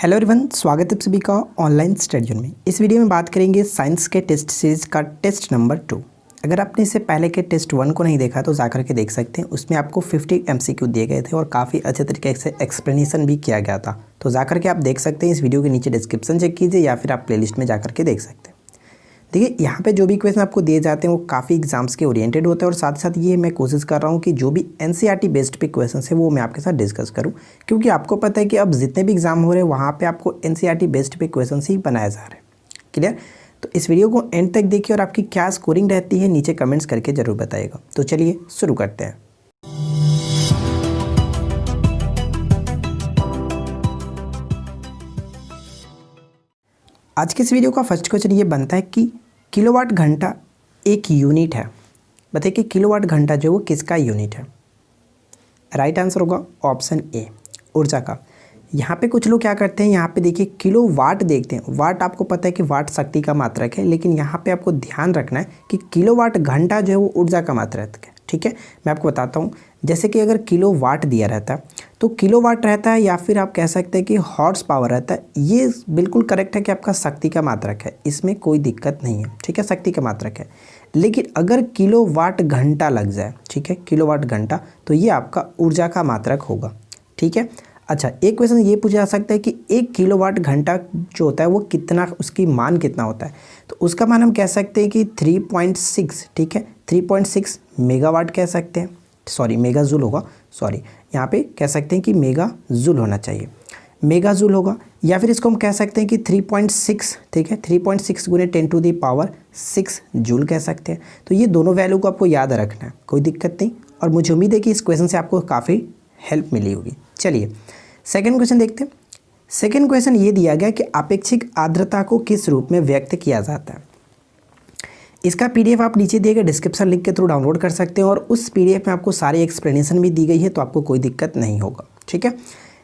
Hello everyone, स्वागत है आप सभी का ऑनलाइन स्टडी जोन में। इस वीडियो में बात करेंगे साइंस के टेस्ट सीरीज़ का टेस्ट नंबर 2। अगर आपने इससे पहले के टेस्ट 1 को नहीं देखा तो जाकर के देख सकते हैं। उसमें आपको 50 MCQ दिए गए थे और काफ़ी अच्छे तरीके से एक्सप्लेनेशन भी किया गया था। तो जाकर के आप देख सकते हैं। इस वीडियो के नीचे डिस्क्रिप्शन चेक कीजिए या फिर आप प्लेलिस्ट में जाकर के देख सकते हैं। देखिए, यहाँ पे जो भी क्वेश्चन आपको दिए जाते हैं वो काफ़ी एग्जाम्स के ओरिएंटेड होते हैं और साथ साथ ये मैं कोशिश कर रहा हूँ कि जो भी NCERT बेस्ड पे क्वेश्चन है वो मैं आपके साथ डिस्कस करूँ, क्योंकि आपको पता है कि अब जितने भी एग्जाम हो रहे हैं वहाँ पे आपको NCERT बेस्ड पे क्वेश्चन ही बनाए जा रहे हैं। क्लियर? तो इस वीडियो को एंड तक देखिए और आपकी क्या स्कोरिंग रहती है नीचे कमेंट्स करके ज़रूर बताइएगा। तो चलिए शुरू करते हैं। आज के इस वीडियो का फर्स्ट क्वेश्चन ये बनता है कि किलोवाट घंटा एक यूनिट है। बताइए कि किलोवाट घंटा जो वो किसका यूनिट है। राइट आंसर होगा ऑप्शन ए, ऊर्जा का। यहाँ पे कुछ लोग क्या करते हैं, यहाँ पे देखिए किलो वाट देखते हैं। वाट आपको पता है कि वाट शक्ति का मात्रक है, लेकिन यहाँ पे आपको ध्यान रखना है कि किलोवाट घंटा जो है वो ऊर्जा का मात्रक है। ठीक है, मैं आपको बताता हूँ। जैसे कि अगर किलो वाट दिया रहता है तो किलो वाट रहता है, या फिर आप कह सकते हैं कि हॉर्स पावर रहता है। ये बिल्कुल करेक्ट है कि आपका शक्ति का मात्रक है, इसमें कोई दिक्कत नहीं है। ठीक है, शक्ति का मात्रक है। लेकिन अगर किलो वाट घंटा लग जाए, ठीक है, किलो वाट घंटा, तो ये आपका ऊर्जा का मात्रक होगा। ठीक है। अच्छा, एक क्वेश्चन ये पूछा जा सकता है कि 1 किलोवाट घंटा जो होता है वो कितना, उसकी मान कितना होता है। तो उसका मान हम कह सकते हैं कि 3.6, ठीक है, 3.6 मेगावाट कह सकते हैं। सॉरी, मेगा जूल होगा। सॉरी, यहाँ पे कह सकते हैं कि मेगा जूल होना चाहिए, मेगा जूल होगा। या फिर इसको हम कह सकते हैं कि 3.6, ठीक है, 3.6 गुने 10⁻6 जूल कह सकते हैं। तो ये दोनों वैल्यू को आपको याद रखना है, कोई दिक्कत नहीं। और मुझे उम्मीद है कि इस क्वेश्चन से आपको काफ़ी हेल्प मिली होगी। चलिए सेकंड क्वेश्चन देखते हैं। सेकंड क्वेश्चन ये दिया गया कि आपेक्षिक आर्द्रता को किस रूप में व्यक्त किया जाता है। इसका PDF आप नीचे दिए गए डिस्क्रिप्शन लिंक के थ्रू डाउनलोड कर सकते हैं और उस PDF में आपको सारी एक्सप्लेनेशन भी दी गई है, तो आपको कोई दिक्कत नहीं होगा। ठीक है,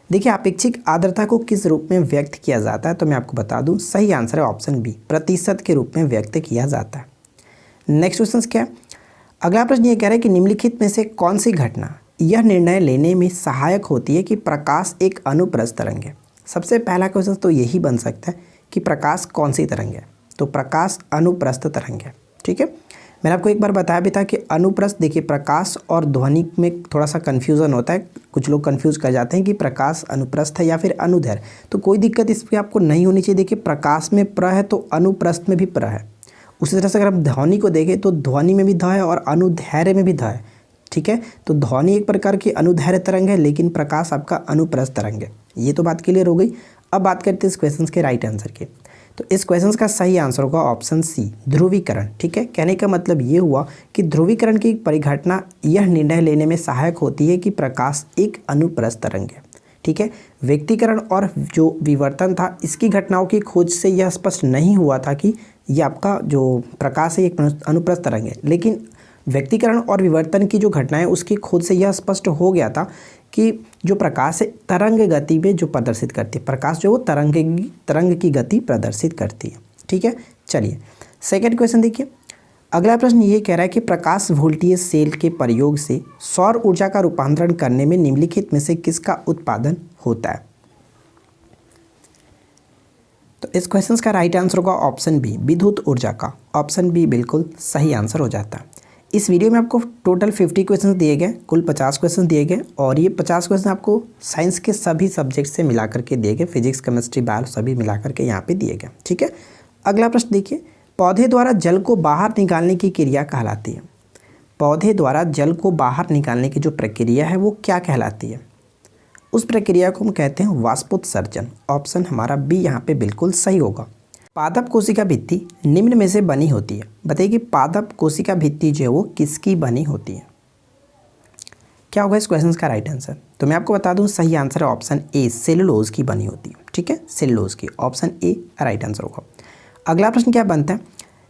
देखिए अपेक्षिक आर्द्रता को किस रूप में व्यक्त किया जाता है, तो मैं आपको बता दूं सही आंसर है ऑप्शन बी, प्रतिशत के रूप में व्यक्त किया जाता है। नेक्स्ट क्वेश्चन क्या है। अगला प्रश्न ये कह रहा है कि निम्नलिखित में से कौन सी घटना यह निर्णय लेने में सहायक होती है कि प्रकाश एक अनुप्रस्थ तरंग है। सबसे पहला क्वेश्चन तो यही बन सकता है कि प्रकाश कौन सी तरंग है। तो प्रकाश अनुप्रस्थ तरंग है। ठीक है, मैंने आपको एक बार बताया भी था कि अनुप्रस्थ, देखिए प्रकाश और ध्वनि में थोड़ा सा कन्फ्यूज़न होता है। कुछ लोग कन्फ्यूज़ कर जाते हैं कि प्रकाश अनुप्रस्थ है या फिर अनुदैर्घ्य। तो कोई दिक्कत इस पर आपको नहीं होनी चाहिए। देखिए प्रकाश में प्र है तो अनुप्रस्थ में भी प्र है। उसी तरह से अगर हम ध्वनि को देखें तो ध्वनि में भी ध है और अनुदैर्घ्य में भी ध है। ठीक है, तो ध्वनि एक प्रकार की अनुदैर्घ्य तरंग है, लेकिन प्रकाश आपका अनुप्रस्थ तरंग है। ये तो बात क्लियर हो गई। अब बात करते हैं इस क्वेश्चन के राइट आंसर की। तो इस क्वेश्चन का सही आंसर होगा ऑप्शन सी, ध्रुवीकरण। ठीक है, कहने का मतलब ये हुआ कि ध्रुवीकरण की परिघटना यह निर्णय लेने में सहायक होती है कि प्रकाश एक अनुप्रस्थ तरंग है। ठीक है, व्यक्तीकरण और जो विवर्तन था, इसकी घटनाओं की खोज से यह स्पष्ट नहीं हुआ था कि यह आपका जो प्रकाश है एक अनुप्रस्थ तरंग है। लेकिन व्यक्तीकरण और विवर्तन की जो घटनाएं, उसकी खोज से यह स्पष्ट हो गया था कि जो प्रकाश है तरंग गति में जो प्रदर्शित करती है, प्रकाश जो वो तरंग की गति प्रदर्शित करती है। ठीक है, चलिए सेकंड क्वेश्चन देखिए। अगला प्रश्न ये कह रहा है कि प्रकाश वोल्टीय सेल के प्रयोग से सौर ऊर्जा का रूपांतरण करने में निम्नलिखित में से किसका उत्पादन होता है। तो इस क्वेश्चन का राइट आंसर होगा ऑप्शन बी, विद्युत ऊर्जा का। ऑप्शन बी बिल्कुल सही आंसर हो जाता है। इस वीडियो में आपको टोटल 50 क्वेश्चन दिए गए, कुल 50 क्वेश्चन दिए गए और ये 50 क्वेश्चन आपको साइंस के सभी सब्जेक्ट से मिला करके दिए गए, फिजिक्स, केमिस्ट्री, बायो सभी मिला करके यहाँ पे दिए गए। ठीक है, अगला प्रश्न देखिए। पौधे द्वारा जल को बाहर निकालने की क्रिया कहलाती है। पौधे द्वारा जल को बाहर निकालने की जो प्रक्रिया है वो क्या कहलाती है। उस प्रक्रिया को हम कहते हैं वाष्पोत्सर्जन। ऑप्शन हमारा बी यहाँ पे बिल्कुल सही होगा। पादप कोशिका भित्ति निम्न में से बनी होती है। बताइए कि पादप कोशिका भित्ति जो है वो किसकी बनी होती है। क्या होगा इस क्वेश्चन का राइट आंसर। तो मैं आपको बता दूं सही आंसर है ऑप्शन ए, सेलुलोज की बनी होती है। ठीक है, सेलुलोज की। ऑप्शन ए राइट आंसर होगा। अगला प्रश्न क्या बनता है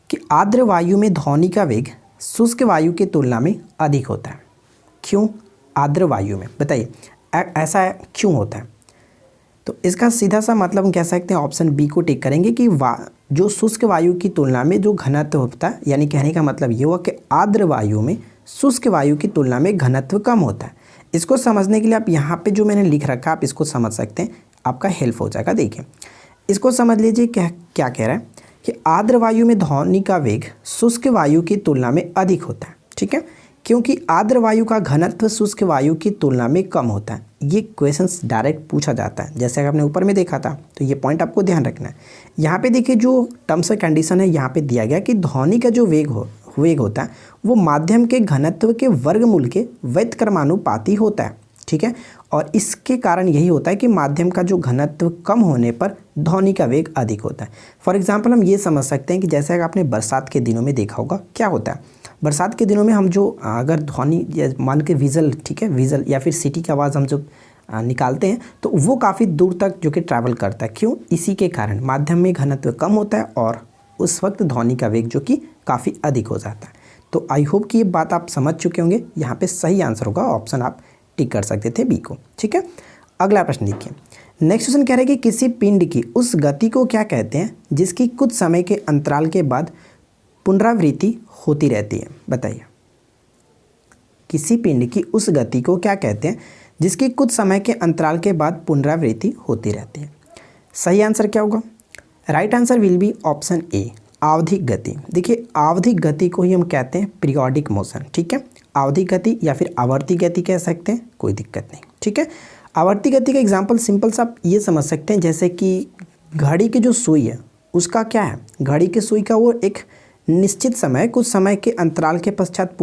कि आर्द्र वायु में ध्वनि का वेग शुष्क वायु की तुलना में अधिक होता है। क्यों आर्द्र वायु में, बताइए ऐसा क्यों होता है। तो इसका सीधा सा मतलब हम कह सकते हैं ऑप्शन बी को टिक करेंगे कि जो शुष्क वायु की तुलना में जो घनत्व होता है, यानी कहने का मतलब ये हुआ कि आर्द्र वायु में शुष्क वायु की तुलना में घनत्व कम होता है। इसको समझने के लिए आप यहाँ पे जो मैंने लिख रखा है आप इसको समझ सकते हैं। आपका हेल्प हो जाएगा। देखिए इसको समझ लीजिए क्या क्या कह रहा है कि आर्द्र वायु में ध्वनि का वेग शुष्क वायु की तुलना में अधिक होता है, ठीक है, क्योंकि आर्द्र वायु का घनत्व शुष्क वायु की तुलना में कम होता है। ये क्वेश्चंस डायरेक्ट पूछा जाता है, जैसे आपने ऊपर में देखा था, तो ये पॉइंट आपको ध्यान रखना है। यहाँ पे देखिए जो टर्म्स एंड कंडीशन है यहाँ पे दिया गया कि ध्वनि का जो वेग होता है वो माध्यम के घनत्व के वर्गमूल के व्युत्क्रमानुपाती होता है, ठीक है, और इसके कारण यही होता है कि माध्यम का जो घनत्व कम होने पर ध्वनि का वेग अधिक होता है। फॉर एग्जांपल हम ये समझ सकते हैं कि जैसे आपने बरसात के दिनों में देखा होगा क्या होता है, बरसात के दिनों में हम जो अगर ध्वनि मान के विज़ल, ठीक है, विज़ल या फिर सीटी की आवाज़ हम जो निकालते हैं तो वो काफ़ी दूर तक जो कि ट्रैवल करता है। क्यों? इसी के कारण माध्यम में घनत्व कम होता है और उस वक्त ध्वनि का वेग जो कि काफ़ी अधिक हो जाता है। तो आई होप कि ये बात आप समझ चुके होंगे। यहाँ पे सही आंसर होगा ऑप्शन आप टिक कर सकते थे बी को, ठीक है। अगला प्रश्न देखिए, नेक्स्ट क्वेश्चन कह रहा है कि किसी पिंड की उस गति को क्या कहते हैं जिसकी कुछ समय के अंतराल के बाद पुनरावृत्ति होती रहती है, बताइए। किसी पिंड की उस गति को क्या कहते हैं जिसकी कुछ समय के अंतराल के बाद पुनरावृत्ति होती रहती है। सही आंसर क्या होगा? Right answer will be option A, आवधिक गति। देखिए आवधिक गति को ही हम कहते हैं पीरियोडिक मोशन, ठीक है। आवधिक गति या फिर आवर्ती गति कह सकते हैं, कोई दिक्कत नहीं, ठीक है। आवर्ती गति का एग्जाम्पल सिंपल सा आप ये समझ सकते हैं जैसे कि घड़ी की जो सुई है उसका क्या है, घड़ी की सुई का वो एक निश्चित समय, कुछ समय के अंतराल के पश्चात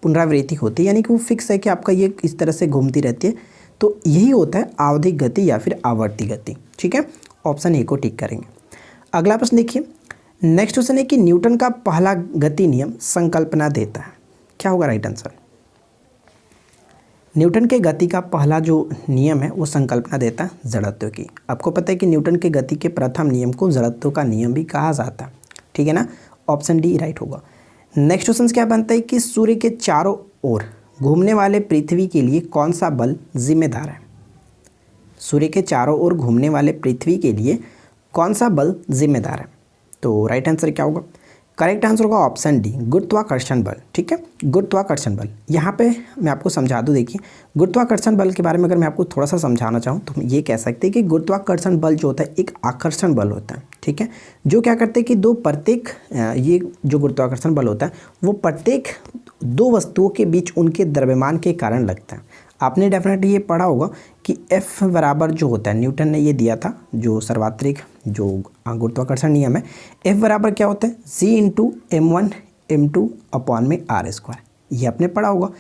पुनरावृत्ति होती है, यानी कि वो फिक्स है कि आपका ये इस तरह से घूमती रहती है। तो यही होता है आवधिक गति या फिर आवर्ती गति, ठीक है। ऑप्शन ए को टिक करेंगे। अगला प्रश्न देखिए, नेक्स्ट क्वेश्चन है कि न्यूटन का पहला गति नियम संकल्पना देता है, क्या होगा राइट आंसर? न्यूटन के गति का पहला जो नियम है वो संकल्पना देता है जड़त्व की। आपको पता है कि न्यूटन के गति के प्रथम नियम को जड़त्व का नियम भी कहा जाता है, ठीक है ना। ऑप्शन डी राइट होगा। नेक्स्ट क्वेश्चन क्या बनता है कि सूर्य के चारों ओर घूमने वाले पृथ्वी के लिए कौन सा बल जिम्मेदार है? सूर्य के चारों ओर घूमने वाले पृथ्वी के लिए कौन सा बल जिम्मेदार है? तो राइट आंसर क्या होगा? करेक्ट आंसर होगा ऑप्शन डी, गुरुत्वाकर्षण बल, ठीक है। गुरुत्वाकर्षण बल, यहाँ पे मैं आपको समझा दूँ। देखिए गुरुत्वाकर्षण बल के बारे में अगर मैं आपको थोड़ा सा समझाना चाहूँ तो ये कह सकते हैं कि गुरुत्वाकर्षण बल जो होता है एक आकर्षण बल होता है, ठीक है, जो क्या करते हैं कि ये जो गुरुत्वाकर्षण बल होता है वो प्रत्येक दो वस्तुओं के बीच उनके द्रव्यमान के कारण लगता है। आपने डेफिनेटली ये पढ़ा होगा कि F बराबर जो होता है, न्यूटन ने ये दिया था जो सर्वात्रिक जो गुरुत्वाकर्षण नियम है, F बराबर क्या होता है G/m1m2/r²। ये आपने पढ़ा होगा।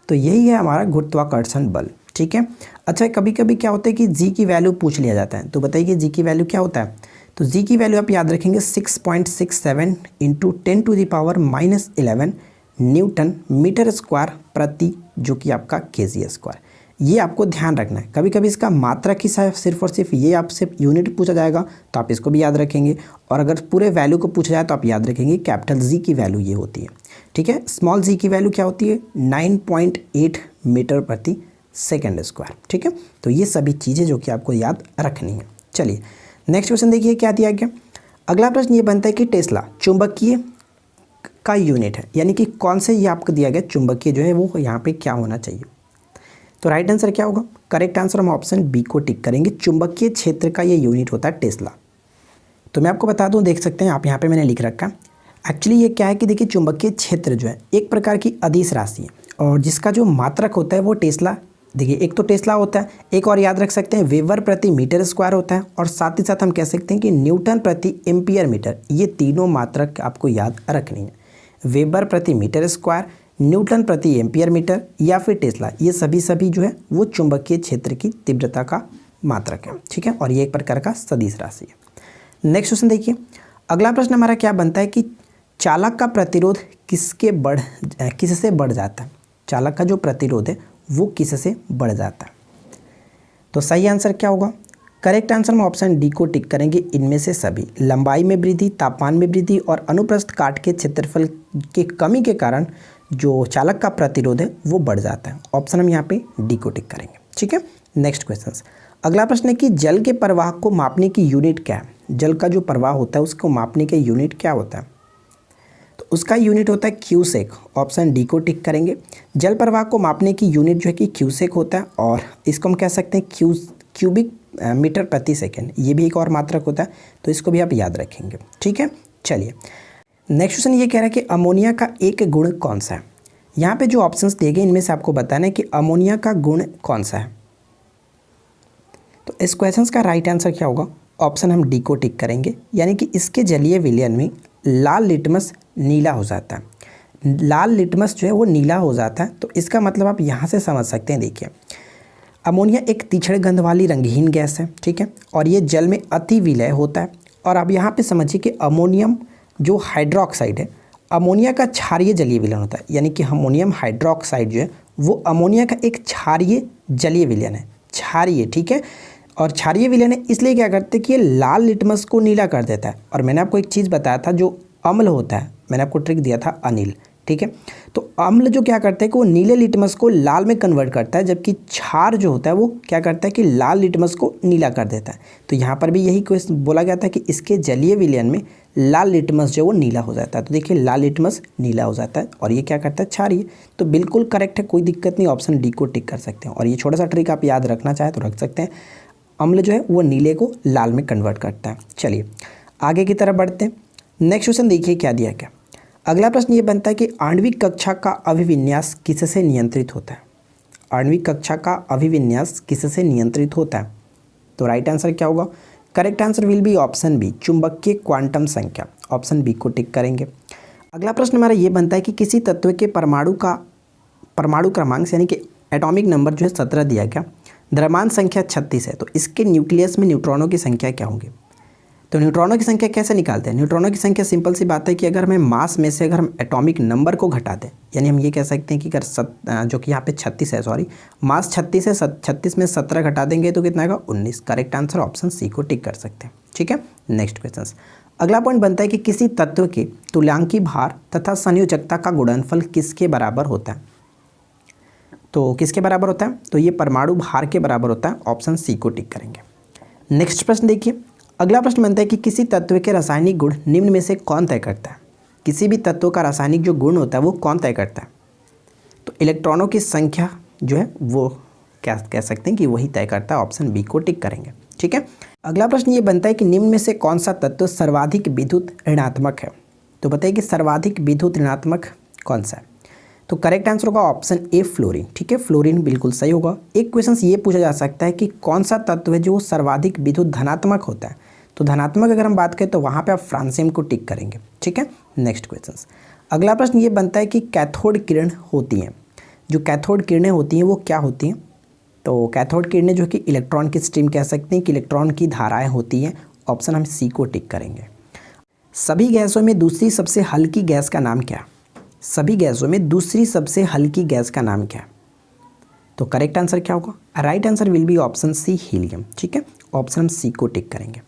तो यही है हमारा गुरुत्वाकर्षण बल, ठीक है। अच्छा कभी कभी क्या होता है कि G की वैल्यू पूछ लिया जाता है, तो बताइए कि G की वैल्यू क्या होता है? तो G की वैल्यू आप याद रखेंगे 6.67 × 10⁻11 न्यूटन मीटर स्क्वायर प्रति जो कि आपका kg²। ये आपको ध्यान रखना है। कभी कभी इसका मात्रक ही सिर्फ और सिर्फ ये आपसे यूनिट पूछा जाएगा तो आप इसको भी याद रखेंगे, और अगर पूरे वैल्यू को पूछा जाए तो आप याद रखेंगे कैपिटल G की वैल्यू ये होती है, ठीक है। स्मॉल g की वैल्यू क्या होती है? 9.8 मीटर प्रति सेकंड², ठीक है। तो ये सभी चीज़ें जो कि आपको याद रखनी है। चलिए नेक्स्ट क्वेश्चन देखिए क्या दिया गया। अगला प्रश्न ये बनता है कि टेस्ला चुंबकीय का यूनिट है, यानी कि कौन से, ये आपको दिया गया चुंबकीय जो है वो यहाँ पे क्या होना चाहिए। तो राइट आंसर क्या होगा? करेक्ट आंसर हम ऑप्शन बी को टिक करेंगे। चुंबकीय क्षेत्र का ये यूनिट होता है टेस्ला। तो मैं आपको बता दूं, देख सकते हैं आप यहाँ पे मैंने लिख रखा। एक्चुअली ये क्या है कि देखिए चुंबकीय क्षेत्र जो है एक प्रकार की अदिश राशि है, और जिसका जो मात्रक होता है वो टेस्ला, देखिए एक तो टेस्ला होता है, एक और याद रख सकते हैं वेबर प्रति मीटर स्क्वायर होता है, और साथ ही साथ हम कह सकते हैं कि न्यूटन प्रति एम्पियर मीटर। ये तीनों मात्रक आपको याद रखनी है, वेबर प्रति मीटर स्क्वायर, न्यूटन प्रति एम्पियर मीटर या फिर टेस्ला। ये सभी जो है वो चुंबकीय क्षेत्र की तीव्रता का मात्रक है, ठीक है, और ये एक प्रकार का सदिश राशि है। नेक्स्ट क्वेश्चन देखिए। अगला प्रश्न हमारा क्या बनता है कि चालक का प्रतिरोध किससे बढ़ जाता है? चालक का जो प्रतिरोध है वो किससे बढ़ जाता है? तो सही आंसर क्या होगा? करेक्ट आंसर हम ऑप्शन डी को टिक करेंगे, इनमें से सभी। लंबाई में वृद्धि, तापमान में वृद्धि और अनुप्रस्थ काट के क्षेत्रफल की कमी के कारण जो चालक का प्रतिरोध है वो बढ़ जाता है। ऑप्शन हम यहाँ पे डी को टिक करेंगे, ठीक है। नेक्स्ट क्वेश्चन, अगला प्रश्न है कि जल के प्रवाह को मापने की यूनिट क्या है? जल का जो प्रवाह होता है उसको मापने के यूनिट क्या होता है? तो उसका यूनिट होता है क्यूसेक। ऑप्शन डी को टिक करेंगे। जल प्रवाह को मापने की यूनिट जो है कि क्यूसेक होता है, और इसको हम कह सकते हैं क्यूबिक मीटर प्रति सेकेंड, ये भी एक और मात्रक होता है, तो इसको भी आप याद रखेंगे। ठीक है, चलिए नेक्स्ट क्वेश्चन ये कह रहा है कि अमोनिया का एक गुण कौन सा है। यहाँ पे जो ऑप्शंस दिए गए इनमें से आपको बताना है कि अमोनिया का गुण कौन सा है। तो इस क्वेश्चन का राइट आंसर क्या होगा, ऑप्शन हम डी को टिक करेंगे, यानी कि इसके जलीय विलयन में लाल लिटमस नीला हो जाता है। लाल लिटमस जो है वो नीला हो जाता है, तो इसका मतलब आप यहाँ से समझ सकते हैं। देखिए अमोनिया एक तीक्ष्ण गंध वाली रंगहीन गैस है, ठीक है, और ये जल में अति विलय होता है। और अब यहाँ पे समझिए कि अमोनियम जो हाइड्रोक्साइड है, अमोनिया का क्षारीय जलीय विलयन होता है, यानी कि अमोनियम हाइड्रोक्साइड जो है वो अमोनिया का एक क्षारीय जलीय विलयन है, क्षारीय, ठीक है। और क्षारीय विलयन है इसलिए क्या करते हैं कि ये लाल लिटमस को नीला कर देता है। और मैंने आपको एक चीज़ बताया था, जो अम्ल होता है, मैंने आपको ट्रिक दिया था अनिल, ठीक है। तो अम्ल जो क्या करता है कि वो नीले लिटमस को लाल में कन्वर्ट करता है, जबकि क्षार जो होता है वो क्या करता है कि लाल लिटमस को नीला कर देता है। तो यहाँ पर भी यही क्वेश्चन बोला गया था कि इसके जलीय विलयन में लाल लिटमस जो वो नीला हो जाता है। तो देखिए लाल लिटमस नीला हो जाता है और ये क्या करता है, क्षारीय। तो बिल्कुल करेक्ट है, कोई दिक्कत नहीं, ऑप्शन डी को टिक कर सकते हैं। और ये छोटा सा ट्रिक आप याद रखना चाहें तो रख सकते हैं, अम्ल जो है वो नीले को लाल में कन्वर्ट करता है। चलिए आगे की तरफ बढ़ते हैं। नेक्स्ट क्वेश्चन देखिए क्या दिया गया। अगला प्रश्न ये बनता है कि आणविक कक्षा का अभिविन्यास किससे नियंत्रित होता है। आणविक कक्षा का अभिविन्यास किससे नियंत्रित होता है। तो राइट आंसर क्या होगा, correct answer will be option b, चुंबकीय क्वांटम संख्या। ऑप्शन बी को टिक करेंगे। अगला प्रश्न हमारा ये बनता है कि किसी तत्व के परमाणु क्रमांक यानी कि एटॉमिक नंबर जो है 17 दिया गया, द्रव्यमान संख्या 36 है, तो इसके न्यूक्लियस में न्यूट्रॉनों की संख्या क्या होगी। तो न्यूट्रॉनों की संख्या कैसे निकालते हैं। न्यूट्रॉनों की संख्या सिंपल सी बात है कि अगर हमें मास में से अगर हम एटॉमिक नंबर को घटा दें, यानी हम ये कह सकते हैं कि अगर जो कि यहाँ पे 36 है, सॉरी मास 36 है, 36 में 17 घटा देंगे तो कितना आएगा 19। करेक्ट आंसर ऑप्शन सी को टिक कर सकते हैं। ठीक है, नेक्स्ट क्वेश्चन। अगला पॉइंट बनता है कि किसी तत्व के तुल्यांकी भार तथा संयोजकता का गुणनफल किसके बराबर होता है। तो किसके बराबर होता है, तो ये परमाणु भार के बराबर होता है। ऑप्शन सी को टिक करेंगे। नेक्स्ट प्रश्न देखिए। अगला प्रश्न बनता है कि किसी तत्व के रासायनिक गुण निम्न में से कौन तय करता है। किसी भी तत्व का रासायनिक जो गुण होता है वो कौन तय करता है। तो इलेक्ट्रॉनों की संख्या जो है वो क्या कह सकते हैं कि वही तय करता है। ऑप्शन बी को टिक करेंगे। ठीक है, अगला प्रश्न ये बनता है कि निम्न में से कौन सा तत्व सर्वाधिक विद्युत ऋणात्मक है। तो बताइए कि सर्वाधिक विद्युत ऋणात्मक कौन सा है। तो करेक्ट आंसर होगा ऑप्शन ए, फ्लोरीन। ठीक है, फ्लोरीन बिल्कुल सही होगा। एक क्वेश्चन ये पूछा जा सकता है कि कौन सा तत्व है जो सर्वाधिक विद्युत धनात्मक होता है। तो धनात्मक अगर हम बात करें तो वहाँ पे आप फ्रांसियम को टिक करेंगे। ठीक है, नेक्स्ट क्वेश्चन। अगला प्रश्न ये बनता है कि कैथोड किरण होती हैं, जो कैथोड किरणें होती हैं वो क्या होती हैं। तो कैथोड किरणें जो कि इलेक्ट्रॉन की स्ट्रीम कह सकते हैं कि इलेक्ट्रॉन की धाराएँ होती हैं। ऑप्शन हम सी को टिक करेंगे। सभी गैसों में दूसरी सबसे हल्की गैस का नाम क्या। सभी गैसों में दूसरी सबसे हल्की गैस का नाम क्या है। तो करेक्ट आंसर क्या होगा, right answer will be option c, helium. ठीक है, ऑप्शन हम सी को टिक करेंगे।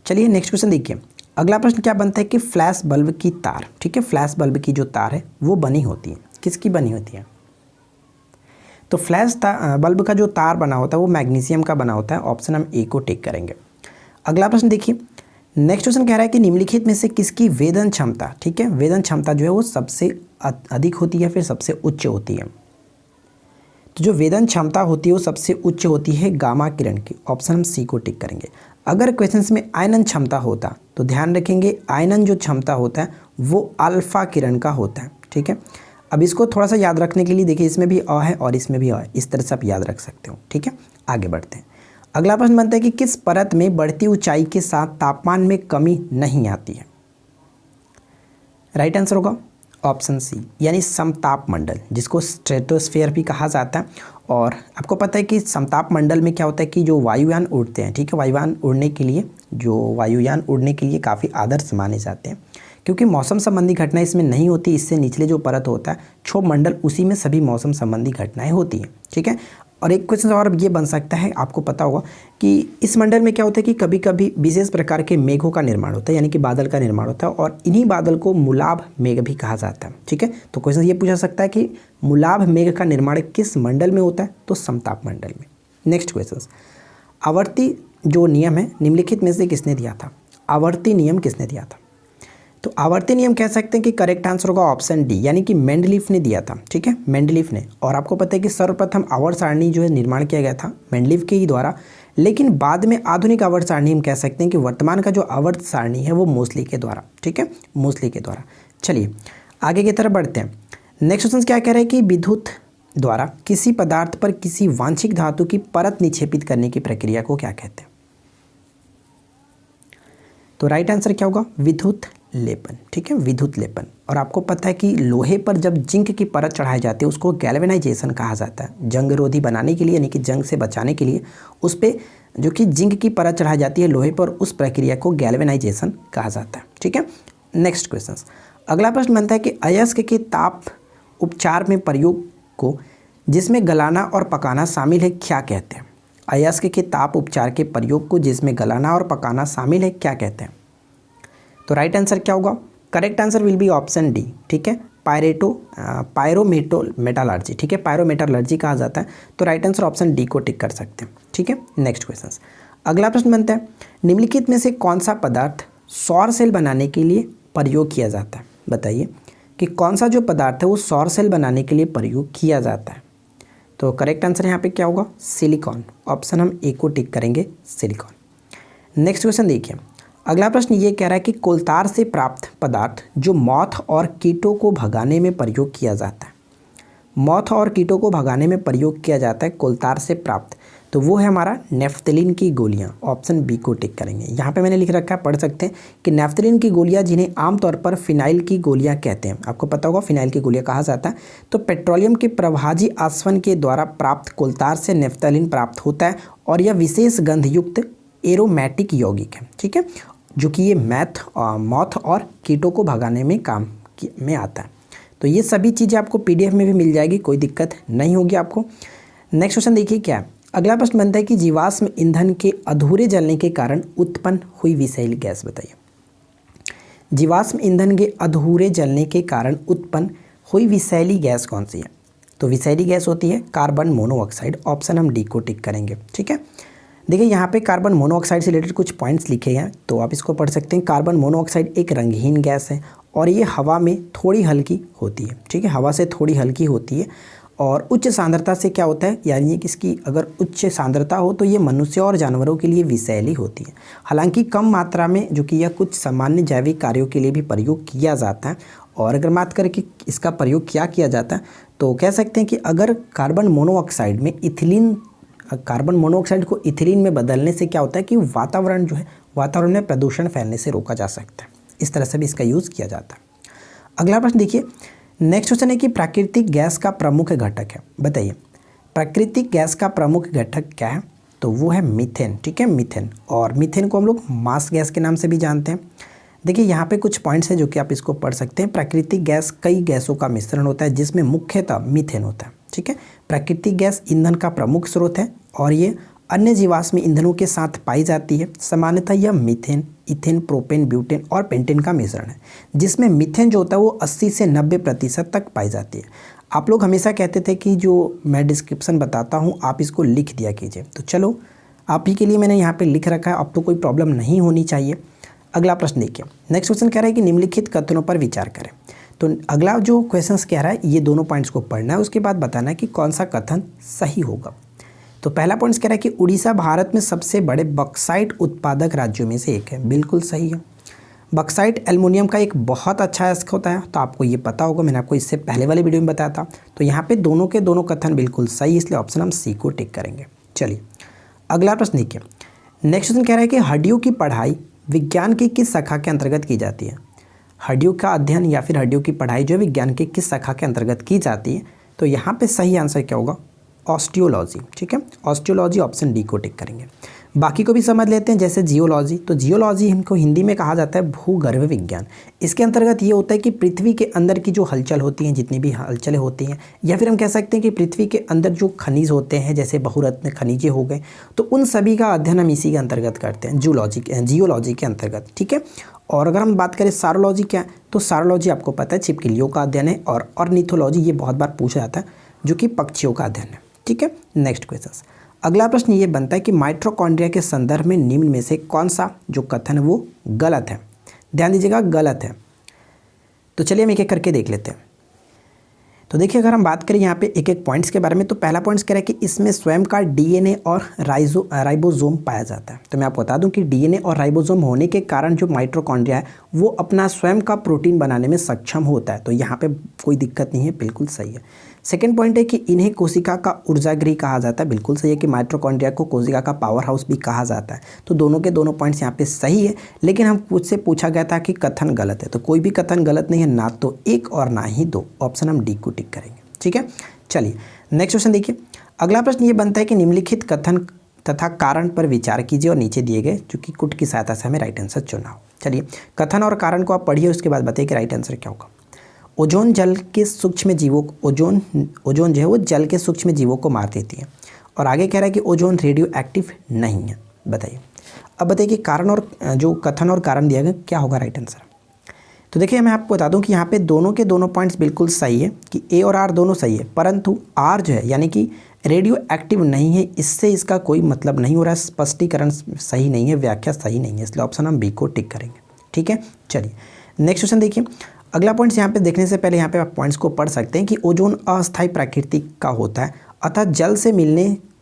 चलिए नेक्स्ट क्वेश्चन देखिए। अगला प्रश्न क्या बनता है कि फ्लैश बल्ब की तार, ठीक है, फ्लैश बल्ब की जो तार है वो बनी होती है, किसकी बनी होती है। तो फ्लैश बल्ब का जो तार बना होता है वो मैग्नीशियम का बना होता है। ऑप्शन हम ए को टिक करेंगे। अगला प्रश्न देखिए। नेक्स्ट क्वेश्चन कह रहा है कि निम्नलिखित में से किसकी वेदन क्षमता, ठीक है, वेदन क्षमता जो है वो सबसे अधिक होती है, फिर सबसे उच्च होती है। तो जो वेदन क्षमता होती है वो सबसे उच्च होती है गामा किरण की। ऑप्शन हम सी को टिक करेंगे। अगर क्वेश्चंस में आयनन क्षमता होता तो ध्यान रखेंगे आयनन जो क्षमता होता है वो अल्फा किरण का होता है। ठीक है, अब इसको थोड़ा सा याद रखने के लिए देखिए, इसमें भी अ है और इसमें भी अ है, इस तरह से आप याद रख सकते हो। ठीक है, आगे बढ़ते हैं। अगला प्रश्न बनता है कि किस परत में बढ़ती ऊंचाई के साथ तापमान में कमी नहीं आती है। राइट आंसर होगा ऑप्शन सी, यानी समताप मंडल, जिसको स्ट्रेटोस्फेयर भी कहा जाता है। और आपको पता है कि समताप मंडल में क्या होता है कि जो वायुयान उड़ते हैं, ठीक है, वायुयान उड़ने के लिए काफ़ी आदर्श माने जाते हैं, क्योंकि मौसम संबंधी घटनाएं इसमें नहीं होती। इससे निचले जो परत होता है क्षोभ मंडल, उसी में सभी मौसम संबंधी घटनाएं होती हैं। ठीक है, और एक क्वेश्चन और ये बन सकता है, आपको पता होगा कि इस मंडल में क्या होता है कि कभी कभी विशेष प्रकार के मेघों का निर्माण होता है, यानी कि बादल का निर्माण होता है, और इन्हीं बादल को मुलाभ मेघ भी कहा जाता है। ठीक है, तो क्वेश्चन ये पूछा सकता है कि मुलाभ मेघ का निर्माण किस मंडल में होता है, तो समताप मंडल में। नेक्स्ट क्वेश्चन, आवर्ती जो नियम है निम्नलिखित में से किसने दिया था। आवर्ती नियम किसने दिया था। तो आवर्ती नियम कह सकते हैं कि करेक्ट आंसर होगा ऑप्शन डी, यानी कि मेंडलीफ ने दिया था। ठीक है, मेंडलीफ ने। और आपको पता है कि सर्वप्रथम आवर्त सारणी जो है निर्माण किया गया था मेंडलीफ के ही द्वारा, लेकिन बाद में आधुनिक आवर्त सारणी हम कह सकते हैं कि वर्तमान का जो आवर्त सारणी है वो मोस्टली के द्वारा, ठीक है, मोस्टली के द्वारा। चलिए आगे की तरफ बढ़ते हैं। नेक्स्ट क्वेश्चन क्या कह रहा है कि विद्युत द्वारा किसी पदार्थ पर किसी वांछित धातु की परत निक्षेपित करने की प्रक्रिया को क्या कहते हैं? तो राइट आंसर क्या होगा? विद्युत लेपन, ठीक है, विद्युत लेपन। और आपको पता है कि लोहे पर जब जिंक की परत चढ़ाई जाती है उसको गैल्वेनाइजेशन कहा जाता है। जंग रोधी बनाने के लिए यानी कि जंग से बचाने के लिए उस पर जो कि जिंक की परत चढ़ाई जाती है लोहे पर, उस प्रक्रिया को गैल्वेनाइजेशन कहा जाता है, ठीक है। नेक्स्ट क्वेश्चन, अगला प्रश्न बनता है कि अयस्क के ताप उपचार में प्रयोग को जिसमें गलाना और पकाना शामिल है क्या कहते हैं? अयस्क के ताप उपचार के प्रयोग को जिसमें गलाना और पकाना शामिल है क्या कहते हैं? तो राइट आंसर क्या होगा? Correct answer will be option D, ठीक है, पायरोमेटालर्जी, ठीक है, पायरोमेटालर्जी कहा जाता है। तो राइट आंसर ऑप्शन डी को टिक कर सकते हैं, ठीक है। नेक्स्ट क्वेश्चन, अगला प्रश्न बनता है निम्नलिखित में से कौन सा पदार्थ सौर सेल बनाने के लिए प्रयोग किया जाता है? बताइए कि कौन सा जो पदार्थ है वो सौर सेल बनाने के लिए प्रयोग किया जाता है? तो करेक्ट आंसर यहाँ पे क्या होगा? सिलिकॉन। ऑप्शन हम ए को टिक करेंगे, सिलिकॉन। नेक्स्ट क्वेश्चन देखिए, अगला प्रश्न ये कह रहा है कि कोलतार से प्राप्त पदार्थ जो मौत और कीटों को भगाने में प्रयोग किया जाता है, मौत और कीटों को भगाने में प्रयोग किया जाता है कोलतार से प्राप्त, तो वो है हमारा नेफ्थलीन की गोलियां। ऑप्शन बी को टिक करेंगे। यहाँ पे मैंने लिख रखा है, पढ़ सकते हैं कि नेफ्थलीन की गोलियां जिन्हें आमतौर पर फिनाइल की गोलियां कहते हैं, आपको पता होगा फिनाइल की गोलियां कहा जाता है। तो पेट्रोलियम के प्रभाजी आसवन के द्वारा प्राप्त कोलतार से नेफ्थलीन प्राप्त होता है और यह विशेष गंधयुक्त एरोमेटिक यौगिक है, ठीक है, जो कि ये मौत और कीटों को भगाने में काम में आता है। तो ये सभी चीज़ें आपको PDF में भी मिल जाएगी, कोई दिक्कत नहीं होगी आपको। नेक्स्ट क्वेश्चन देखिए क्या है, अगला प्रश्न बनता है कि जीवाश्म ईंधन के अधूरे जलने के कारण उत्पन्न हुई विषैली गैस बताइए। जीवाश्म ईंधन के अधूरे जलने के कारण उत्पन्न हुई विषैली गैस कौन सी है? तो विषैली गैस होती है कार्बन मोनोऑक्साइड। ऑप्शन हम डी को टिक करेंगे, ठीक है। देखिए यहाँ पे कार्बन मोनोऑक्साइड से रिलेटेड कुछ पॉइंट्स लिखे हैं, तो आप इसको पढ़ सकते हैं। कार्बन मोनोऑक्साइड एक रंगहीन गैस है और ये हवा में थोड़ी हल्की होती है, ठीक है, हवा से थोड़ी हल्की होती है और उच्च सांद्रता से क्या होता है, यानी कि इसकी अगर उच्च सांद्रता हो तो ये मनुष्य और जानवरों के लिए विषैली होती है। हालांकि कम मात्रा में जो कि यह कुछ सामान्य जैविक कार्यों के लिए भी प्रयोग किया जाता है। और अगर बात करें कि इसका प्रयोग क्या किया जाता है, तो कह सकते हैं कि अगर कार्बन मोनोऑक्साइड को इथिलीन में बदलने से क्या होता है कि वातावरण जो है, वातावरण में प्रदूषण फैलने से रोका जा सकता है। इस तरह से भी इसका यूज़ किया जाता है। अगला प्रश्न देखिए, नेक्स्ट क्वेश्चन है कि प्राकृतिक गैस का प्रमुख घटक है, बताइए प्राकृतिक गैस का प्रमुख घटक क्या है? तो वो है मीथेन, ठीक है, मीथेन। और मीथेन को हम लोग मास गैस के नाम से भी जानते हैं। देखिए यहाँ पे कुछ पॉइंट्स हैं जो कि आप इसको पढ़ सकते हैं। प्राकृतिक गैस कई गैसों का मिश्रण होता है जिसमें मुख्यतः मीथेन होता है, ठीक है। प्राकृतिक गैस ईंधन का प्रमुख स्रोत है और ये अन्य जीवाश्म ईंधनों के साथ पाई जाती है। सामान्यतः यह मीथेन, इथेन, प्रोपेन, ब्यूटेन और पेंटेन का मिश्रण है, जिसमें मीथेन जो होता है वो 80 से 90% तक पाई जाती है। आप लोग हमेशा कहते थे कि जो मैं डिस्क्रिप्शन बताता हूँ आप इसको लिख दिया कीजिए, तो चलो आप ही के लिए मैंने यहाँ पे लिख रखा है, अब तो कोई प्रॉब्लम नहीं होनी चाहिए। अगला प्रश्न देखिए, नेक्स्ट क्वेश्चन कह रहा है कि निम्नलिखित कथनों पर विचार करें। तो अगला जो क्वेश्चन कह रहा है ये दोनों पॉइंट्स को पढ़ना है, उसके बाद बताना है कि कौन सा कथन सही होगा। तो पहला पॉइंट कह रहा है कि उड़ीसा भारत में सबसे बड़े बॉक्साइट उत्पादक राज्यों में से एक है। बिल्कुल सही है। बॉक्साइट एल्युमिनियम का एक बहुत अच्छा अयस्क होता है, तो आपको ये पता होगा, मैंने आपको इससे पहले वाले वीडियो में बताया था। तो यहाँ पे दोनों के दोनों कथन बिल्कुल सही, इसलिए ऑप्शन हम सी को टिक करेंगे। चलिए अगला प्रश्न देखिए, नेक्स्ट क्वेश्चन कह रहा है कि हड्डियों की पढ़ाई विज्ञान की किस शाखा के अंतर्गत की जाती है? हड्डियों का अध्ययन या फिर हड्डियों की पढ़ाई जो विज्ञान की किस शाखा के अंतर्गत की जाती है? तो यहाँ पे सही आंसर क्या होगा? ऑस्टियोलॉजी, ठीक है, ऑस्टियोलॉजी। ऑप्शन डी को टिक करेंगे। बाकी को भी समझ लेते हैं, जैसे जियोलॉजी। तो जियोलॉजी हमको हिंदी में कहा जाता है भूगर्भ विज्ञान। इसके अंतर्गत ये होता है कि पृथ्वी के अंदर की जो हलचल होती हैं, जितनी भी हलचलें होती हैं, या फिर हम कह सकते हैं कि पृथ्वी के अंदर जो खनिज होते हैं, जैसे बहुरत्न खनिजें हो गए, तो उन सभी का अध्ययन हम इसी के अंतर्गत करते हैं, जियोलॉजी के अंतर्गत, ठीक है। और अगर हम बात करें सारोलॉजी क्या है, तो सारोलॉजी आपको पता है छिपकलियों का अध्ययन है। और ऑर्निथोलॉजी ये बहुत बार पूछा जाता है, जो कि पक्षियों का अध्ययन है, ठीक है। नेक्स्ट क्वेश्चन, अगला प्रश्न ये बनता है कि माइटोकॉन्ड्रिया के संदर्भ में निम्न में से कौन सा जो कथन है वो गलत है? ध्यान दीजिएगा, गलत है। तो चलिए हम एक एक करके देख लेते हैं। तो देखिए अगर हम बात करें यहाँ पे एक एक पॉइंट्स के बारे में, तो पहला पॉइंट्स कह रहा है कि इसमें स्वयं का डीएनए और राइबोसोम पाया जाता है। तो मैं आपको बता दूं कि डीएनए और राइबोसोम होने के कारण जो माइटोकॉन्ड्रिया है वो अपना स्वयं का प्रोटीन बनाने में सक्षम होता है। तो यहाँ पे कोई दिक्कत नहीं है, बिल्कुल सही है। सेकेंड पॉइंट है कि इन्हें कोशिका का ऊर्जागृह कहा जाता है। बिल्कुल सही है कि माइटोकॉन्ड्रिया को कोशिका का पावर हाउस भी कहा जाता है। तो दोनों के दोनों पॉइंट्स यहाँ पे सही है, लेकिन हम मुझसे पूछा गया था कि कथन गलत है। तो कोई भी कथन गलत नहीं है, ना तो एक और ना ही दो। ऑप्शन हम डी को टिक करेंगे। ठीक है, चलिए नेक्स्ट क्वेश्चन देखिए। अगला प्रश्न ये बनता है कि निम्नलिखित कथन तथा कारण पर विचार कीजिए और नीचे दिए गए जो कि कुट की सहायता से हमें राइट आंसर चुनना हो। चलिए कथन और कारण को आप पढ़िए, उसके बाद बताइए कि राइट आंसर क्या होगा। ओजोन जल के सूक्ष्म जीवों ओजोन जो है वो जल के सूक्ष्म जीवों को मार देती है। और आगे कह रहा है कि ओजोन रेडियो एक्टिव नहीं है। बताइए, अब बताइए कि कारण और जो कथन और कारण दिया गया क्या होगा राइट आंसर। तो देखिए मैं आपको बता दूं कि यहाँ पे दोनों के दोनों पॉइंट्स बिल्कुल सही है कि ए और आर दोनों सही है, परंतु आर जो है यानी कि रेडियो एक्टिव नहीं है, इससे इसका कोई मतलब नहीं हो रहा है। स्पष्टीकरण सही नहीं है, व्याख्या सही नहीं है, इसलिए ऑप्शन हम बी को टिक करेंगे। ठीक है, चलिए नेक्स्ट क्वेश्चन देखिए। अगला पॉइंट्स यहाँ पे देखने से पहले यहाँ पे आप पॉइंट्स को पढ़ सकते हैं कि ओजोन अस्थायी प्रकृति का होता है, अतः जल से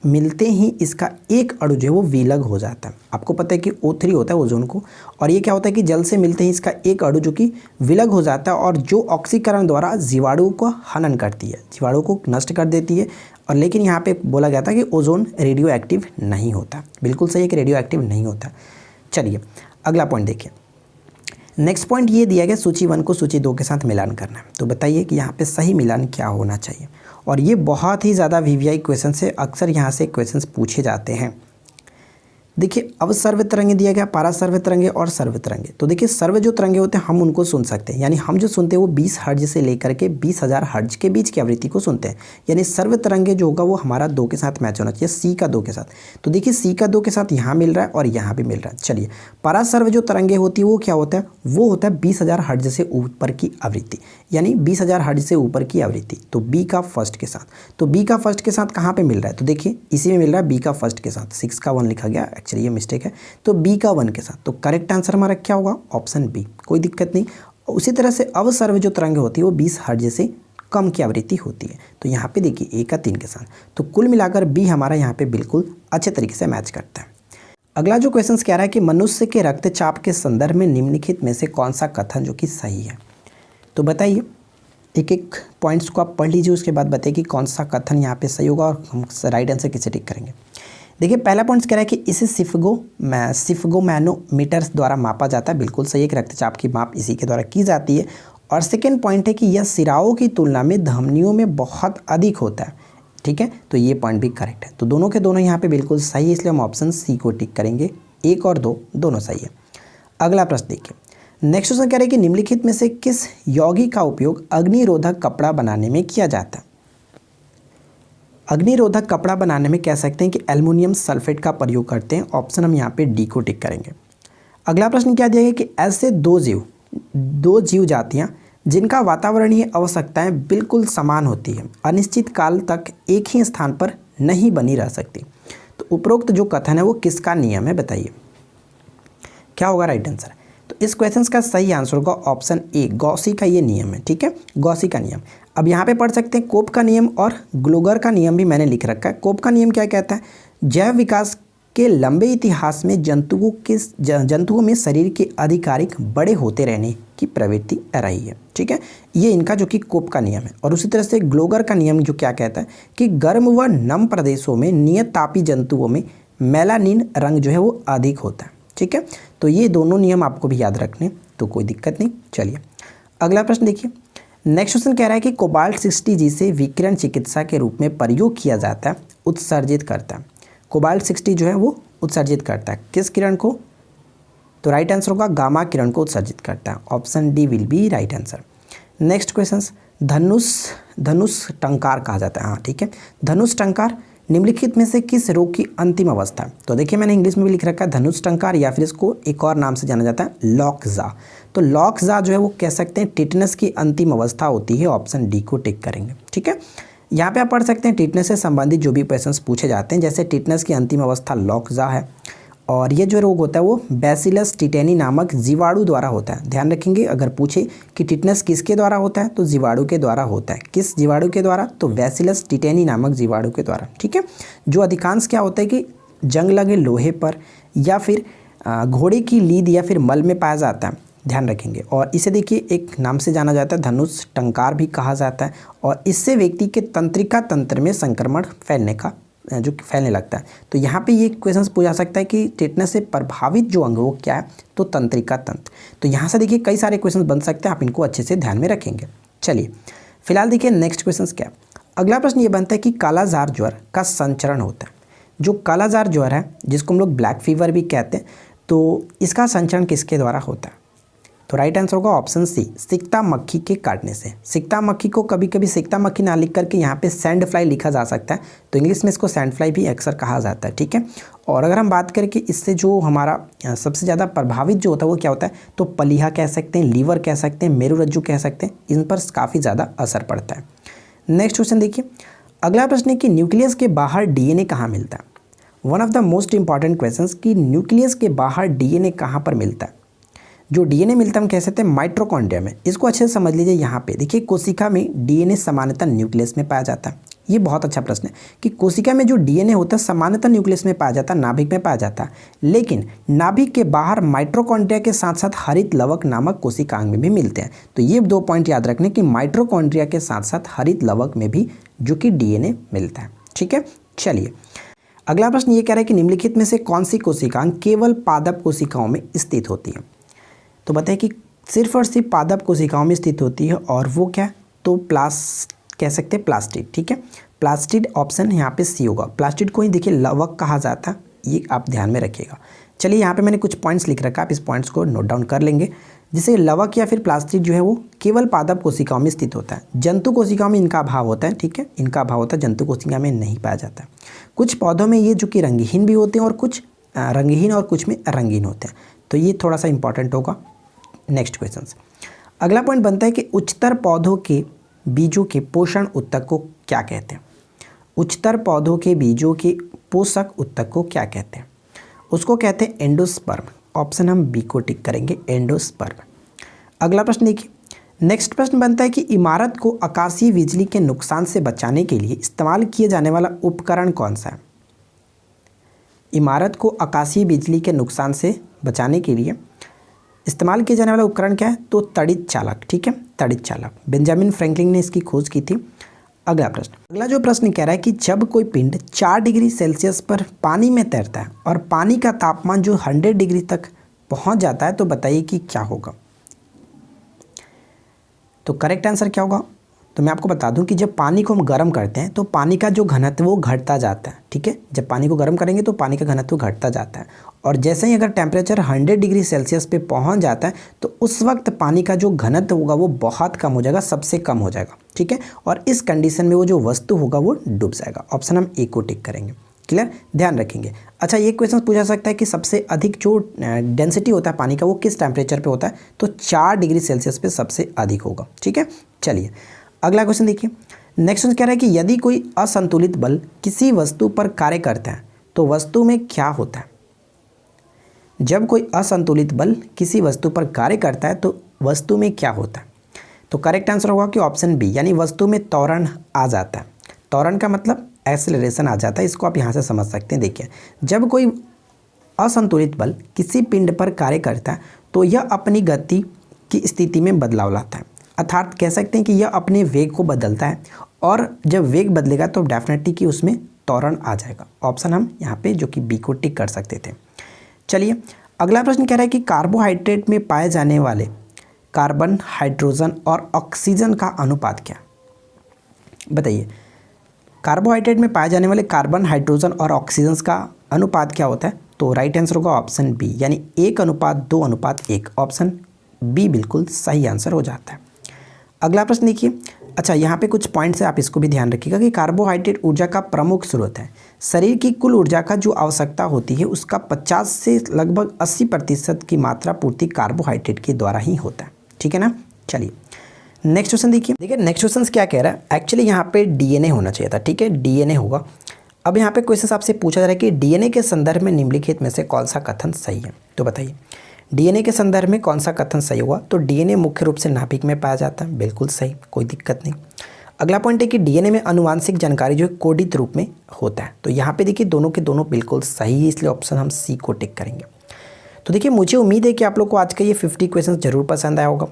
मिलते ही इसका एक अणु जो है वो विलग हो जाता है। आपको पता है कि O3 होता है ओजोन को, और ये क्या होता है कि जल से मिलते ही इसका एक अणु जो कि विलग हो जाता है और जो ऑक्सीकरण द्वारा जीवाणु को हनन करती है, जीवाणु को नष्ट कर देती है। और लेकिन यहाँ पे बोला गया था कि ओजोन रेडियो एक्टिव नहीं होता। बिल्कुल सही है कि रेडियो एक्टिव नहीं होता। चलिए अगला पॉइंट देखिए। नेक्स्ट पॉइंट ये दिया गया सूची 1 को सूची 2 के साथ मिलान करना है। तो बताइए कि यहाँ पे सही मिलान क्या होना चाहिए। और ये बहुत ही ज़्यादा वीवीआई क्वेश्चन से अक्सर यहाँ से क्वेश्चंस पूछे जाते हैं। देखिए अब सर्व तरंगे दिया गया, पारा सर्व तरंगे और सर्व तरंगे। तो देखिए सर्व जो तरंगे होते हैं हम उनको सुन सकते हैं, यानी हम जो सुनते हैं वो 20 हर्ज से लेकर के 20,000 हर्ज के बीच की आवृत्ति को सुनते हैं। यानी सर्व तरंगे जो होगा वो हमारा 2 के साथ मैच होना चाहिए, सी का 2 के साथ। तो देखिए सी का 2 के साथ यहाँ मिल रहा है और यहाँ भी मिल रहा है। चलिए पारा सर्व जो तरंगे होती है वो क्या होता है, वो होता है 20,000 हर्ज से ऊपर की आवृत्ति, यानी 20,000 हर्ज से ऊपर की आवृत्ति। तो बी का फर्स्ट के साथ, तो बी का फर्स्ट के साथ कहाँ पे मिल रहा है, तो देखिए इसी में मिल रहा है बी का फर्स्ट के साथ। 6 का 1 लिखा गया, एक्चुअली ये मिस्टेक है। तो बी का 1 के साथ, तो करेक्ट आंसर हमारा क्या होगा, ऑप्शन बी। कोई दिक्कत नहीं। उसी तरह से अवसर्व जो तरंग होती है वो 20 हर्ज से कम की आवृत्ति होती है। तो यहाँ पे देखिए ए का 3 के साथ, तो कुल मिलाकर बी हमारा यहाँ पे बिल्कुल अच्छे तरीके से मैच करता है। अगला जो क्वेश्चन कह रहा है कि मनुष्य के रक्तचाप के संदर्भ में निम्नलिखित में से कौन सा कथन जो कि सही है। तो बताइए, एक एक पॉइंट्स को आप पढ़ लीजिए, उसके बाद बताइए कि कौन सा कथन यहाँ पे सही होगा और हम राइट आंसर किसे टिक करेंगे। देखिए पहला पॉइंट कह रहा है कि इसे सिफगोमैनोमीटर्स द्वारा मापा जाता है। बिल्कुल सही है कि रक्तचाप की माप इसी के द्वारा की जाती है। और सेकेंड पॉइंट है कि यह सिराओं की तुलना में धमनियों में बहुत अधिक होता है। ठीक है, तो ये पॉइंट भी करेक्ट है। तो दोनों के दोनों यहाँ पे बिल्कुल सही है, इसलिए हम ऑप्शन सी को टिक करेंगे। 1 और 2 दोनों सही है। अगला प्रश्न देखिए। नेक्स्ट क्वेश्चन कह रहे हैं कि निम्नलिखित में से किस यौगिक का उपयोग अग्निरोधक कपड़ा बनाने में किया जाता है। अग्निरोधक कपड़ा बनाने में कह सकते हैं कि एल्युमिनियम सल्फेट का प्रयोग करते हैं। ऑप्शन हम यहाँ पे डी को टिक करेंगे। अगला प्रश्न क्या दिया गया कि ऐसे दो जीव जातियाँ जिनका वातावरणीय आवश्यकताएं बिल्कुल समान होती है अनिश्चित काल तक एक ही स्थान पर नहीं बनी रह सकती। तो उपरोक्त जो कथन है वो किसका नियम है, बताइए क्या होगा राइट आंसर। तो इस क्वेश्चन का सही आंसर होगा ऑप्शन ए, गॉसी का ये नियम है। ठीक है, गॉसी का नियम। अब यहाँ पे पढ़ सकते हैं कोप का नियम और ग्लोगर का नियम भी मैंने लिख रखा है। कोप का नियम क्या कहता है, जैव विकास के लंबे इतिहास में जंतुओं में शरीर के आधिकारिक बड़े होते रहने की प्रवृत्ति रही है। ठीक है, ये इनका जो कि कोप का नियम है। और उसी तरह से ग्लोगर का नियम जो क्या कहता है कि गर्म व नम प्रदेशों में नियत तापी जंतुओं में मेलानिन रंग जो है वो अधिक होता है। ठीक है, तो ये दोनों नियम आपको भी याद रखने, तो कोई दिक्कत नहीं। चलिए अगला प्रश्न देखिए। नेक्स्ट क्वेश्चन कह रहा है कि कोबाल्ट 60 जिसे विकिरण चिकित्सा के रूप में प्रयोग किया जाता है उत्सर्जित करता है। कोबाल्ट 60 जो है वो उत्सर्जित करता है किस किरण को, तो राइट आंसर होगा गामा किरण को उत्सर्जित करता है। Option D will be right answer. Next question, धनुष टंकार कहा जाता है। हाँ ठीक है, धनुष टंकार निम्नलिखित में से किस रोग की अंतिम अवस्था है। तो देखिए मैंने इंग्लिश में भी लिख रखा है धनुष टंकार, या फिर इसको एक और नाम से जाना जाता है लॉकजा। तो लॉकजा जो है वो कह सकते हैं टिटनस की अंतिम अवस्था होती है। ऑप्शन डी को टिक करेंगे। ठीक है, यहाँ पे आप पढ़ सकते हैं टिटनस से संबंधित जो भी क्वेश्चंस पूछे जाते हैं, जैसे टिटनस की अंतिम अवस्था लॉकजा है, और ये जो रोग होता है वो बैसिलस टिटेनी नामक जीवाणु द्वारा होता है। ध्यान रखेंगे, अगर पूछे कि टिटनस किसके द्वारा होता है तो जीवाणु के द्वारा होता है। किस जीवाणु के द्वारा? तो बैसिलस टिटेनी नामक जीवाणु के द्वारा। ठीक है, जो अधिकांश क्या होता है कि जंग लगे लोहे पर या फिर घोड़े की लीद या फिर मल में पाया जाता है। ध्यान रखेंगे। और इसे देखिए एक नाम से जाना जाता है, धनुष टंकार भी कहा जाता है। और इससे व्यक्ति के तंत्रिका तंत्र में संक्रमण फैलने लगता है। तो यहाँ पे ये क्वेश्चन पूछा सकता है कि टेटनस से प्रभावित जो अंग वो क्या है, तो तंत्रिका तंत्र। तो यहाँ से देखिए कई सारे क्वेश्चन बन सकते हैं, आप इनको अच्छे से ध्यान में रखेंगे। चलिए फिलहाल देखिए नेक्स्ट क्वेश्चन क्या है। अगला प्रश्न ये बनता है कि कालाजार ज्वर का संचरण होता है। जो कालाजार ज्वर है, जिसको हम लोग ब्लैक फीवर भी कहते हैं, तो इसका संचरण किसके द्वारा होता है? तो राइट आंसर होगा ऑप्शन सी, सिकता मक्खी के काटने से। सिकता मक्खी को कभी कभी सिकता मक्खी ना लिख करके यहाँ पे सैंड फ्लाई लिखा जा सकता है, तो इंग्लिश में इसको सैंड फ्लाई भी अक्सर कहा जाता है। ठीक है, और अगर हम बात करें कि इससे जो हमारा सबसे ज़्यादा प्रभावित जो होता है वो क्या होता है, तो पलीहा कह सकते हैं, लीवर कह सकते हैं, मेरुरज्जु कह सकते हैं, इन पर काफ़ी ज़्यादा असर पड़ता है। नेक्स्ट क्वेश्चन देखिए, अगला प्रश्न है कि न्यूक्लियस के बाहर डीएनए कहाँ मिलता है? One of the most important question कि न्यूक्लियस के बाहर डीएनए कहाँ पर मिलता है? जो डीएनए मिलता है हम कह सकते हैं माइटोकॉन्ड्रिया में। इसको अच्छे से समझ लीजिए। यहाँ पे देखिए कोशिका में डीएनए सामान्यतः न्यूक्लियस में पाया जाता है। ये बहुत अच्छा प्रश्न है कि कोशिका में जो डीएनए होता है सामान्यतः न्यूक्लियस में पाया जाता है, नाभिक में पाया जाता है, लेकिन नाभिक के बाहर माइटोकॉन्ड्रिया के साथ साथ हरित लवक नामक कोशिकांग में भी मिलते हैं। तो ये 2 पॉइंट याद रखने कि माइटोकॉन्ड्रिया के साथ साथ हरित लवक में भी जो कि डीएनए मिलता है। ठीक है, चलिए अगला प्रश्न ये कह रहा है कि निम्नलिखित में से कौन सी कोशिकांग केवल पादप कोशिकाओं में स्थित होती है? तो बताइए कि सिर्फ और सिर्फ पादप कोशिकाओं में स्थित होती है, और वो क्या? तो कह सकते हैं प्लास्टिड। ठीक है, प्लास्टिड ऑप्शन यहाँ पे सी होगा। प्लास्टिड को ही देखिए लवक कहा जाता है, ये आप ध्यान में रखिएगा। चलिए यहाँ पे मैंने कुछ पॉइंट्स लिख रखा है, आप इस पॉइंट्स को नोट डाउन कर लेंगे। जिसे लवक या फिर प्लास्टिड जो है वो केवल पादप कोशिकाओं में स्थित होता है। जंतु कोशिकाओं में इनका अभाव होता है। ठीक है, इनका अभाव होता है, जंतु कोशिका में नहीं पाया जाता। कुछ पौधों में ये जो कि रंगहीन भी होते हैं और कुछ रंगहीन और कुछ में रंगीन होते हैं। तो ये थोड़ा सा इंपॉर्टेंट होगा। नेक्स्ट क्वेश्चन, अगला पॉइंट बनता है कि उच्चतर पौधों के बीजों के पोषण उत्तक को क्या कहते हैं? उच्चतर पौधों के बीजों के पोषक उत्तक को क्या कहते हैं? उसको कहते हैं एंडोस्पर्म। ऑप्शन हम बी को टिक करेंगे, एंडोस्पर्म। अगला प्रश्न देखिए, नेक्स्ट प्रश्न बनता है कि इमारत को आकाशीय बिजली के नुकसान से बचाने के लिए इस्तेमाल किए जाने वाला उपकरण कौन सा है? इमारत को आकाशीय बिजली के नुकसान से बचाने के लिए इस्तेमाल किया जाने वाला उपकरण क्या है? तो तड़ित चालक। ठीक है, तड़ित चालक। बेंजामिन फ्रैंकलिन ने इसकी खोज की थी। अगला जो प्रश्न कह रहा है कि जब कोई पिंड 4 डिग्री सेल्सियस पर पानी में तैरता है और पानी का तापमान जो 100 डिग्री तक पहुंच जाता है, तो बताइए कि क्या होगा? तो करेक्ट आंसर क्या होगा? तो मैं आपको बता दूं कि जब पानी को हम गर्म करते हैं तो पानी का जो घनत्व वो घटता जाता है। ठीक है, जब पानी को गर्म करेंगे तो पानी का घनत्व घटता जाता है, और जैसे ही अगर टेम्परेचर 100 डिग्री सेल्सियस पे पहुंच जाता है तो उस वक्त पानी का जो घनत्व होगा वो बहुत कम हो जाएगा, सबसे कम हो जाएगा। ठीक है, और इस कंडीशन में वो जो वस्तु होगा वो डूब जाएगा। ऑप्शन हम ए को टिक करेंगे। क्लियर, ध्यान रखेंगे। अच्छा, ये क्वेश्चन पूछा सकता है कि सबसे अधिक जो डेंसिटी होता है पानी का वो किस टेम्परेचर पे होता है? तो 4 डिग्री सेल्सियस पे सबसे अधिक होगा। ठीक है, चलिए अगला क्वेश्चन देखिए। नेक्स्ट क्वेश्चन कह रहा है कि यदि कोई असंतुलित बल किसी वस्तु पर कार्य करता है तो वस्तु में क्या होता है? जब कोई असंतुलित बल किसी वस्तु पर कार्य करता है तो वस्तु में क्या होता है? तो करेक्ट आंसर होगा कि ऑप्शन बी, यानी वस्तु में त्वरण आ जाता है। त्वरण का मतलब एक्सेलरेशन आ जाता है। इसको आप यहाँ से समझ सकते हैं। देखिए, जब कोई असंतुलित बल किसी पिंड पर कार्य करता है तो यह अपनी गति की स्थिति में बदलाव लाता है, अर्थात कह सकते हैं कि यह अपने वेग को बदलता है, और जब वेग बदलेगा तो डेफिनेटली कि उसमें त्वरण आ जाएगा। ऑप्शन हम यहाँ पे जो कि बी को टिक कर सकते थे। चलिए अगला प्रश्न कह रहा है कि कार्बोहाइड्रेट में पाए जाने वाले कार्बन, हाइड्रोजन और ऑक्सीजन का अनुपात क्या? बताइए, कार्बोहाइड्रेट में पाए जाने वाले कार्बन, हाइड्रोजन और ऑक्सीजन का अनुपात क्या होता है? तो राइट आंसर होगा ऑप्शन बी, यानी 1:2:1। ऑप्शन बी बिल्कुल सही आंसर हो जाता है। अगला प्रश्न देखिए। अच्छा, यहाँ पे कुछ पॉइंट्स है, आप इसको भी ध्यान रखिएगा कि कार्बोहाइड्रेट ऊर्जा का प्रमुख स्रोत है। शरीर की कुल ऊर्जा का जो आवश्यकता होती है उसका 50 से लगभग 80% की मात्रा पूर्ति कार्बोहाइड्रेट के द्वारा ही होता है। ठीक है ना, चलिए नेक्स्ट क्वेश्चन देखिए। नेक्स्ट क्वेश्चन क्या कह रहा है? एक्चुअली यहाँ पे डीएनए होना चाहिए था। ठीक है, डीएनए होगा। अब यहाँ पे क्वेश्चन आपसे पूछा जा रहा है कि डीएनए के संदर्भ में निम्नलिखित में से कौन सा कथन सही है। तो बताइए डीएनए के संदर्भ में कौन सा कथन सही हुआ। तो डीएनए मुख्य रूप से नाभिक में पाया जाता है, बिल्कुल सही, कोई दिक्कत नहीं। अगला पॉइंट है कि डीएनए में आनुवांशिक जानकारी जो है कोडित रूप में होता है। तो यहाँ पे देखिए दोनों के दोनों बिल्कुल सही है, इसलिए ऑप्शन हम सी को टिक करेंगे। तो देखिए मुझे उम्मीद है कि आप लोग को आज का ये 50 क्वेश्चन जरूर पसंद आया होगा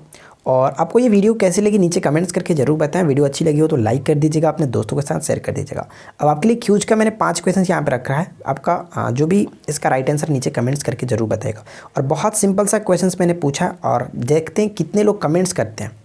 और आपको ये वीडियो कैसी लगी नीचे कमेंट्स करके जरूर बताएं। वीडियो अच्छी लगी हो तो लाइक कर दीजिएगा, अपने दोस्तों के साथ शेयर कर दीजिएगा। अब आपके लिए क्यूज का मैंने 5 क्वेश्चन यहाँ पे रखा है, आपका जो भी इसका राइट आंसर नीचे कमेंट्स करके जरूर बताएगा। और बहुत सिंपल सा क्वेश्चन मैंने पूछा और देखते हैं कितने लोग कमेंट्स करते हैं।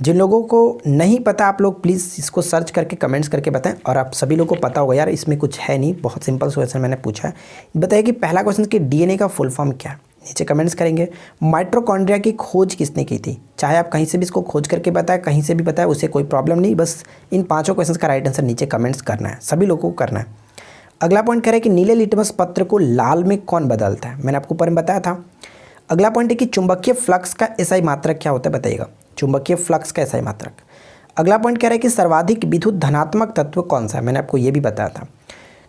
जिन लोगों को नहीं पता आप लोग प्लीज़ इसको सर्च करके कमेंट्स करके बताएं। और आप सभी लोगों को पता होगा यार इसमें कुछ है नहीं, बहुत सिंपल क्वेश्चन मैंने पूछा है। बताइए कि पहला क्वेश्चन कि डीएनए का फुल फॉर्म क्या है, नीचे कमेंट्स करेंगे। माइटोकॉन्ड्रिया की खोज किसने की थी, चाहे आप कहीं से भी इसको खोज करके बताएं, कहीं से भी बताएं, उससे कोई प्रॉब्लम नहीं, बस इन 5 क्वेश्चन का राइट आंसर नीचे कमेंट्स करना है, सभी लोगों को करना है। अगला पॉइंट कह रहा है कि नीले लिटमस पत्र को लाल में कौन बदलता है, मैंने आपको ऊपर में बताया था। अगला पॉइंट है कि चुंबकीय फ्लक्स का एसआई मात्रक क्या होता है, बताइएगा चुंबकीय फ्लक्स का एसआई मात्रक। अगला पॉइंट कह रहा है कि सर्वाधिक विद्युत धनात्मक तत्व कौन सा है, मैंने आपको ये भी बताया था।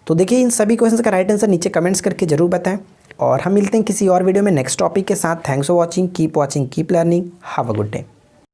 तो देखिए इन सभी क्वेश्चन का राइट आंसर नीचे कमेंट्स करके जरूर बताएं और हम मिलते हैं किसी और वीडियो में नेक्स्ट टॉपिक के साथ। Thanks for watching, keep learning, have a good day.